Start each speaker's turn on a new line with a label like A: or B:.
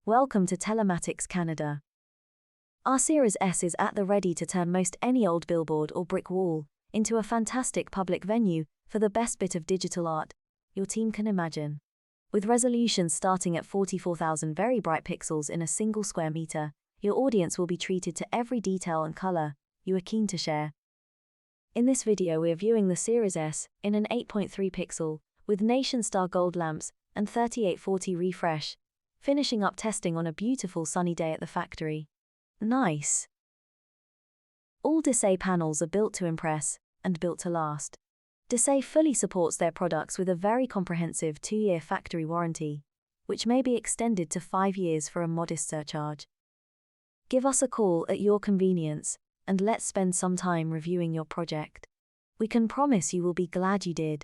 A: Welcome to Telematics Canada. Our Series S is at the ready to turn most any old billboard or brick wall into a fantastic public venue for the best bit of digital art your team can imagine. With resolutions starting at 44,000 very bright pixels in a single square meter, your audience will be treated to every detail and color you are keen to share. In this video we are viewing the Series S in an 8.3 pixel with Nationstar Gold lamps and 3840 refresh, finishing up testing on a beautiful sunny day at the factory. Nice! All Desay panels are built to impress and built to last. Desay fully supports their products with a very comprehensive 2-year factory warranty, which may be extended to 5 years for a modest surcharge. Give us a call at your convenience, and let's spend some time reviewing your project. We can promise you will be glad you did.